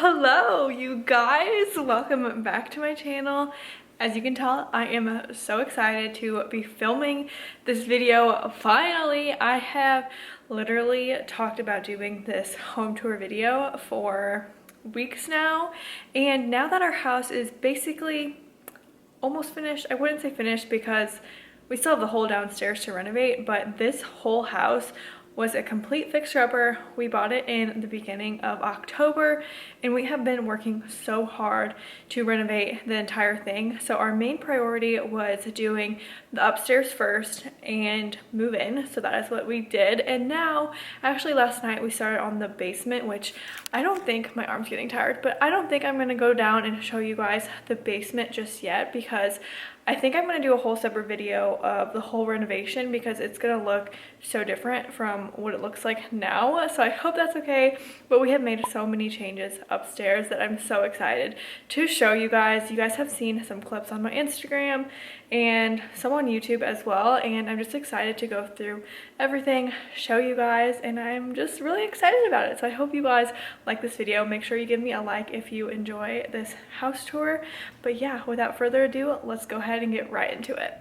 Hello you guys, welcome back to my channel. As you can tell, I am so excited to be filming this video. Finally, I have literally talked about doing this home tour video for weeks now, and now that our house is basically almost finished, I wouldn't say finished because we still have the whole downstairs to renovate, but this whole house was a complete fixer-upper. We bought it in the beginning of October, and we have been working so hard to renovate the entire thing. So our main priority was doing the upstairs first and move in. So that is what we did. And now, actually last night we started on the basement, which I don't think, my arm's getting tired, but I don't think I'm gonna go down and show you guys the basement just yet, because I think I'm going to do a whole separate video of the whole renovation because it's going to look so different from what it looks like now. So I hope that's okay. But we have made so many changes upstairs that I'm so excited to show you guys. You guys have seen some clips on my Instagram and some on YouTube as well. And I'm just excited to go through everything, show you guys, and I'm just really excited about it. So I hope you guys like this video. Make sure you give me a like if you enjoy this house tour. But yeah, without further ado, let's go ahead and get right into it.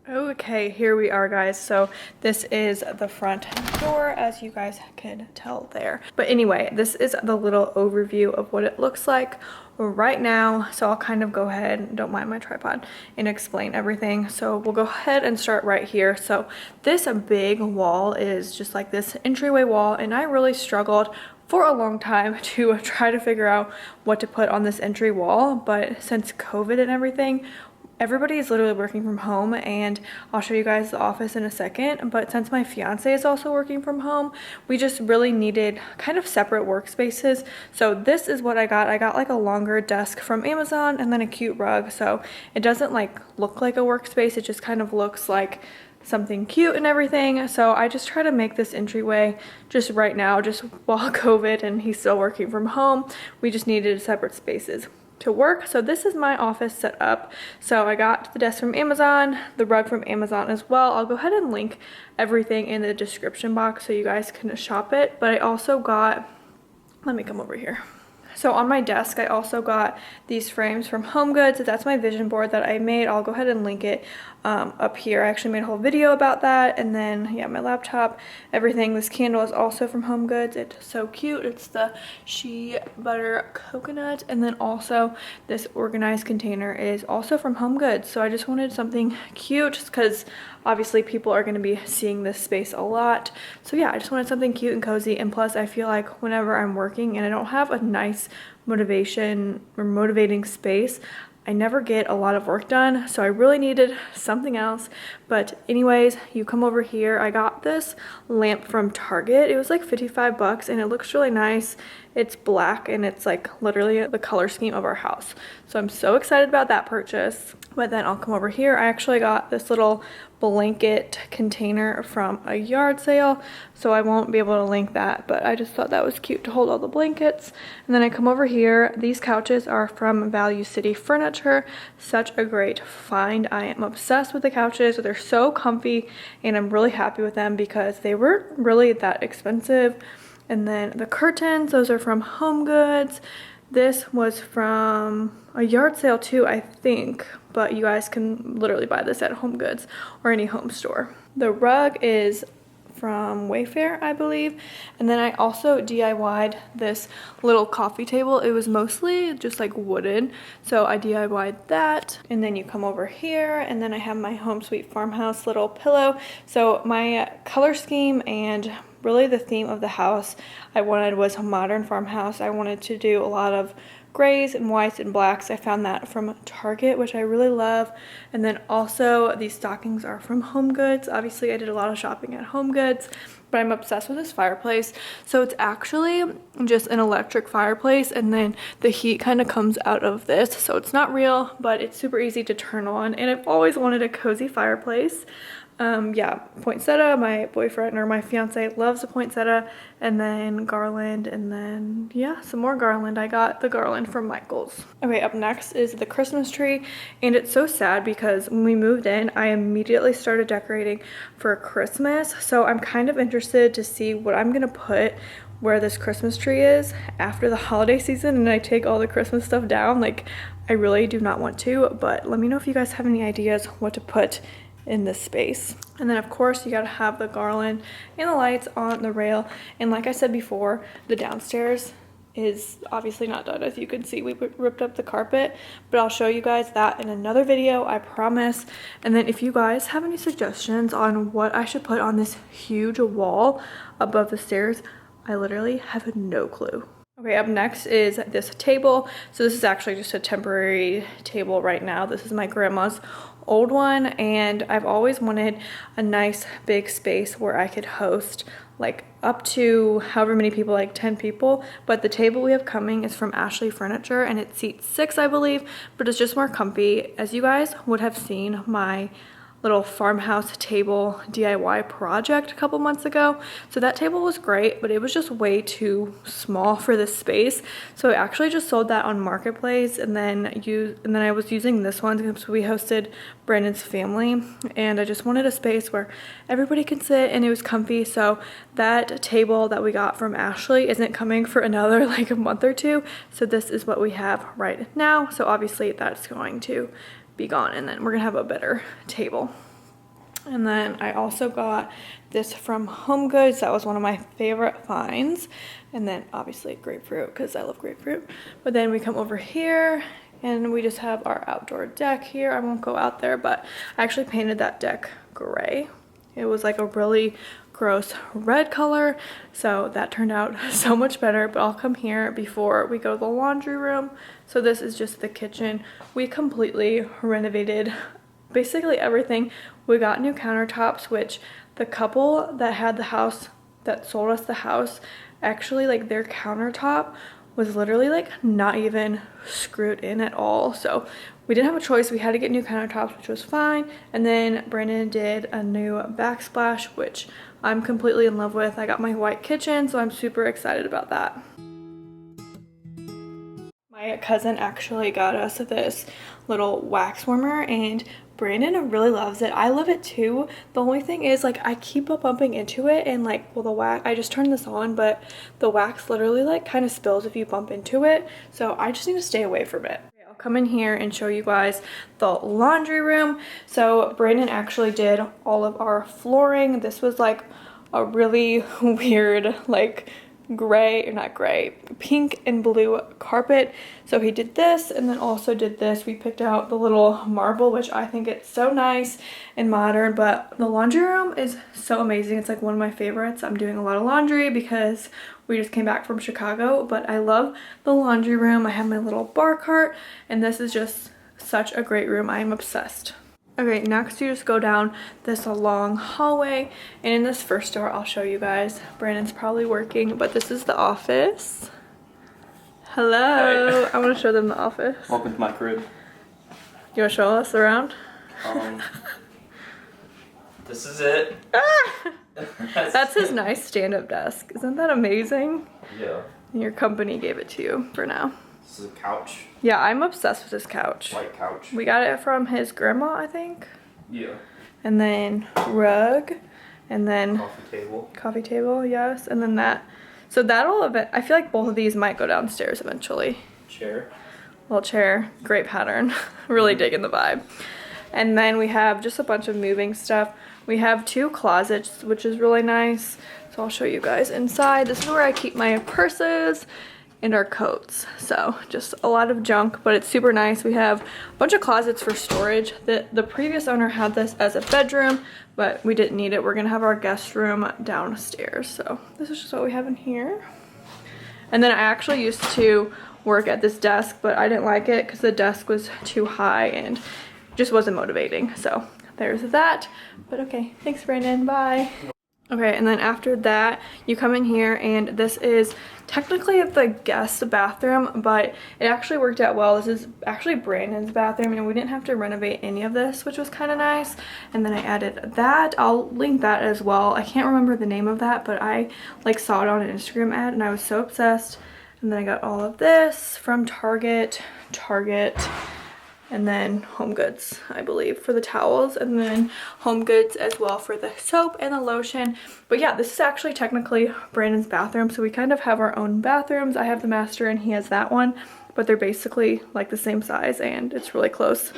Okay, here we are, guys. So this is the front door, as you guys can tell there. But anyway, this is the little overview of what it looks like right now. So I'll kind of go ahead, don't mind my tripod, and explain everything. So we'll go ahead and start right here. So this big wall is just like this entryway wall, and I really struggled for a long time to try to figure out what to put on this entry wall. But since COVID and everything, everybody is literally working from home, and I'll show you guys the office in a second. But since my fiance is also working from home, we just really needed kind of separate workspaces. So this is what I got. I got like a longer desk from Amazon and then a cute rug. So it doesn't like look like a workspace. It just kind of looks like something cute and everything. So I just try to make this entryway just right now, just while COVID and he's still working from home, we just needed separate spaces to work. So this is my office set up. So I got the desk from Amazon, the rug from Amazon as well. I'll go ahead and link everything in the description box so you guys can shop it. But I also got, let me come over here. So on my desk, I also got these frames from HomeGoods. That's my vision board that I made. I'll go ahead and link it up here. I actually made a whole video about that. And then, yeah, my laptop, everything. This candle is also from HomeGoods. It's so cute. It's the shea butter coconut. And then also this organized container is also from HomeGoods. So I just wanted something cute just because obviously people are going to be seeing this space a lot. So yeah, I just wanted something cute and cozy. And plus I feel like whenever I'm working and I don't have a nice motivation or motivating space, I never get a lot of work done. So I really needed something else. But anyways, you come over here. I got this lamp from Target. It was like 55 bucks and it looks really nice. It's black and it's like literally the color scheme of our house. So I'm so excited about that purchase. But then I'll come over here. I actually got this little blanket container from a yard sale, so I won't be able to link that, but I just thought that was cute to hold all the blankets. And then I come over here. These couches are from Value City Furniture. Such a great find. I am obsessed with the couches. They're so comfy and I'm really happy with them because they weren't really that expensive. And then the curtains, those are from HomeGoods. This was from a yard sale too, I think, but you guys can literally buy this at HomeGoods or any home store. The rug is from Wayfair, I believe. And then I also DIY'd this little coffee table. It was mostly just like wooden, so I DIY'd that. And then you come over here, and then I have my Home Sweet Farmhouse little pillow. So my color scheme and really the theme of the house I wanted was a modern farmhouse. I wanted to do a lot of grays and whites and blacks. I found that from Target, which I really love. And then also these stockings are from HomeGoods. Obviously I did a lot of shopping at HomeGoods, but I'm obsessed with this fireplace. So it's actually just an electric fireplace, and then the heat kind of comes out of this. So it's not real, but it's super easy to turn on. And I've always wanted a cozy fireplace. Yeah, poinsettia. My boyfriend or my fiance loves a poinsettia, and then garland, and then yeah, some more garland. I got the garland from Michael's. Okay, up next is the Christmas tree, and it's so sad because when we moved in, I immediately started decorating for Christmas. So I'm kind of interested to see what I'm gonna put where this Christmas tree is after the holiday season and I take all the Christmas stuff down. Like, I really do not want to, but let me know if you guys have any ideas what to put in this space. And then of course you gotta have the garland and the lights on the rail. And like I said before, the downstairs is obviously not done. As you can see, we ripped up the carpet, but I'll show you guys that in another video, I promise. And then if you guys have any suggestions on what I should put on this huge wall above the stairs, I literally have no clue. Okay, up next is this table. So this is actually just a temporary table right now. This is my grandma's old one, and I've always wanted a nice big space where I could host like up to however many people, like 10 people. But the table we have coming is from Ashley Furniture, and it seats 6, I believe, but it's just more comfy. As you guys would have seen my little farmhouse table DIY project a couple months ago. So that table was great, but it was just way too small for this space. So I actually just sold that on Marketplace, and then I was using this one because we hosted Brandon's family, and I just wanted a space where everybody can sit and it was comfy. So that table that we got from Ashley isn't coming for another like a month or two. So this is what we have right now. So obviously that's going to be gone, and then we're gonna have a better table. And then I also got this from Home Goods. That was one of my favorite finds. And then obviously grapefruit, because I love grapefruit. But then we come over here and we just have our outdoor deck here. I won't go out there, but I actually painted that deck gray. It was like a really gross red color, so that turned out so much better. But I'll come here before we go to the laundry room. So this is just the kitchen. We completely renovated basically everything. We got new countertops, which the couple that had the house, that sold us the house, actually, like, their countertop was literally like not even screwed in at all. So we didn't have a choice. We had to get new countertops, which was fine. And then Brandon did a new backsplash, which I'm completely in love with. I got my white kitchen, so I'm super excited about that. My cousin actually got us this little wax warmer, and Brandon really loves it. I love it too. The only thing is, like, I keep bumping into it, and like, well, the wax, I just turned this on, but the wax literally like kind of spills if you bump into it. So I just need to stay away from it. I'll come in here and show you guys the laundry room. So Brandon actually did all of our flooring. This was like a really weird, like, gray, or not gray, pink and blue carpet. So he did this, and then also did this. We picked out the little marble, which I think it's so nice and modern. But the laundry room is so amazing. It's like one of my favorites. I'm doing a lot of laundry because we just came back from Chicago, but I love the laundry room. I have my little bar cart, and this is just such a great room. I am obsessed. Okay, next you just go down this long hallway, and in this first door I'll show you guys. Brandon's probably working, but this is the office. Hello. Hi. I want to show them the office. Welcome to my crib. You want to show us around? This is it. That's his nice stand-up desk. Isn't that amazing? Yeah. And your company gave it to you for now. This is a couch. Yeah, I'm obsessed with this couch. White couch. We got it from his grandma, I think. Yeah. And then rug, and then coffee table. Coffee table, yes. And then that. So that'll I feel like both of these might go downstairs eventually. Chair. Little chair, great pattern. Really digging the vibe. And then we have just a bunch of moving stuff. We have 2 closets, which is really nice. So I'll show you guys inside. This is where I keep my purses and our coats. So just a lot of junk, but it's super nice. We have a bunch of closets for storage. The previous owner had this as a bedroom, but we didn't need it. We're gonna have our guest room downstairs. So this is just what we have in here. And then I actually used to work at this desk, but I didn't like it because the desk was too high and just wasn't motivating. So there's that. But okay, thanks Brandon, bye. Okay, and then after that, you come in here, and this is technically the guest bathroom, but it actually worked out well. This is actually Brandon's bathroom, and we didn't have to renovate any of this, which was kind of nice. And then I added that. I'll link that as well. I can't remember the name of that, but I like saw it on an Instagram ad, and I was so obsessed. And then I got all of this from Target, and then Home Goods, I believe, for the towels, and then Home Goods as well for the soap and the lotion. But yeah, this is actually technically Brandon's bathroom, so we kind of have our own bathrooms. I have the master and he has that one, but they're basically like the same size, and it's really close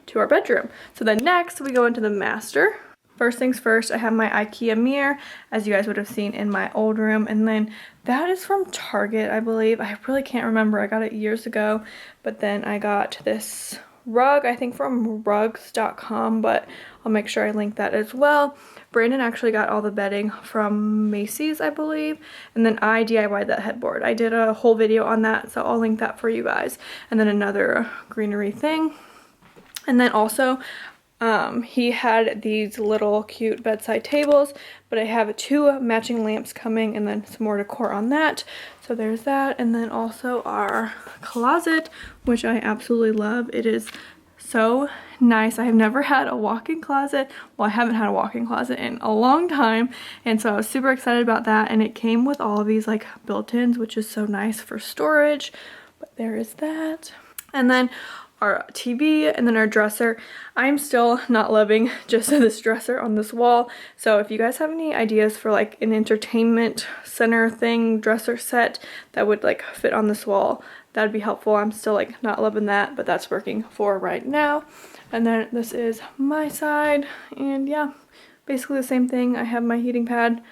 to our bedroom. So then next we go into the master. First things first, I have my IKEA mirror, as you guys would have seen in my old room, and then that is from Target, I believe. I really can't remember. I got it years ago, but then I got this rug, I think from rugs.com, but I'll make sure I link that as well. Brandon actually got all the bedding from Macy's, I believe, and then I DIY'd that headboard. I did a whole video on that, so I'll link that for you guys. And then another greenery thing. And then also he had these little cute bedside tables, but I have 2 matching lamps coming, and then some more decor on that. So there's that. And then also our closet, which I absolutely love. It is so nice. I have never had a walk-in closet. Well, I haven't had a walk-in closet in a long time, and so I was super excited about that. And it came with all of these like built-ins, which is so nice for storage. But there is that. And then our TV, and then our dresser. I'm still not loving just this dresser on this wall, so if you guys have any ideas for like an entertainment center thing, dresser set that would like fit on this wall, that would be helpful. I'm still like not loving that, but that's working for right now. And then this is my side, and yeah, basically the same thing. I have my heating pad,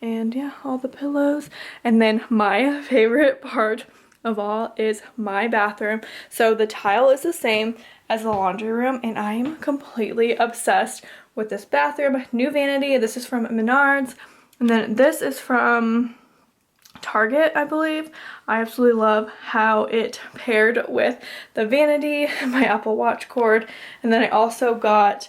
and yeah, all the pillows. And then my favorite part of all is my bathroom. So the tile is the same as the laundry room, and I am completely obsessed with this bathroom. New vanity. This is from Menards, and then this is from Target, I believe. I absolutely love how it paired with the vanity, my Apple Watch cord, and then I also got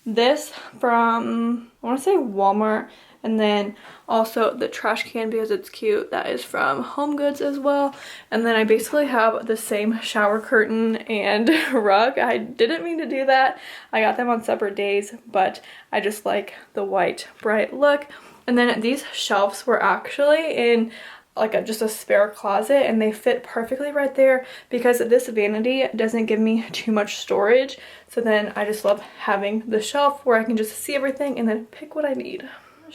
this from, I want to say Walmart, and then also the trash can because it's cute. That is from Home Goods as well. And then I basically have the same shower curtain and rug. I didn't mean to do that. I got them on separate days, but I just like the white bright look. And then these shelves were actually in like just a spare closet, and they fit perfectly right there because this vanity doesn't give me too much storage. So then I just love having the shelf where I can just see everything and then pick what I need.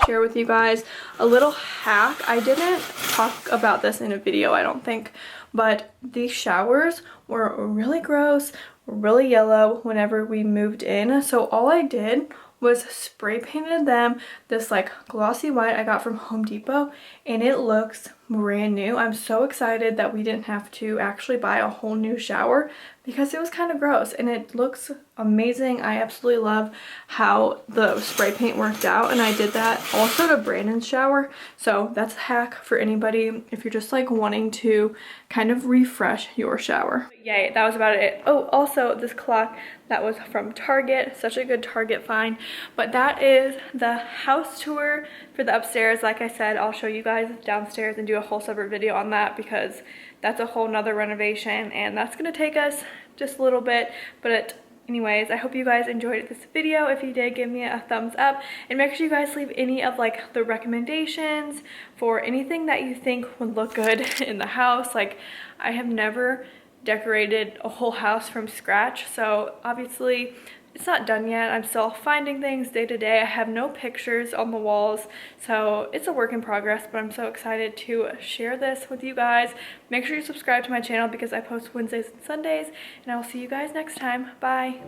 Share with you guys a little hack. I didn't talk about this in a video, I don't think, but these showers were really gross, really yellow whenever we moved in. So all I did was spray painted them this like glossy white I got from Home Depot, and it looks brand new. I'm so excited that we didn't have to actually buy a whole new shower because it was kind of gross, and it looks amazing. I absolutely love how the spray paint worked out, and I did that also to Brandon's shower. So that's a hack for anybody if you're just like wanting to kind of refresh your shower. But yay, that was about it. Oh, also this clock that was from Target, such a good Target find. But that is the house tour for the upstairs. Like I said, I'll show you guys downstairs and do a whole separate video on that because that's a whole nother renovation, and that's gonna take us just a little bit. But anyways, I hope you guys enjoyed this video. If you did, give me a thumbs up, and make sure you guys leave any of like the recommendations for anything that you think would look good in the house. Like, I have never decorated a whole house from scratch, so obviously it's not done yet. I'm still finding things day to day. I have no pictures on the walls, so it's a work in progress, but I'm so excited to share this with you guys. Make sure you subscribe to my channel because I post Wednesdays and Sundays, and I will see you guys next time. Bye.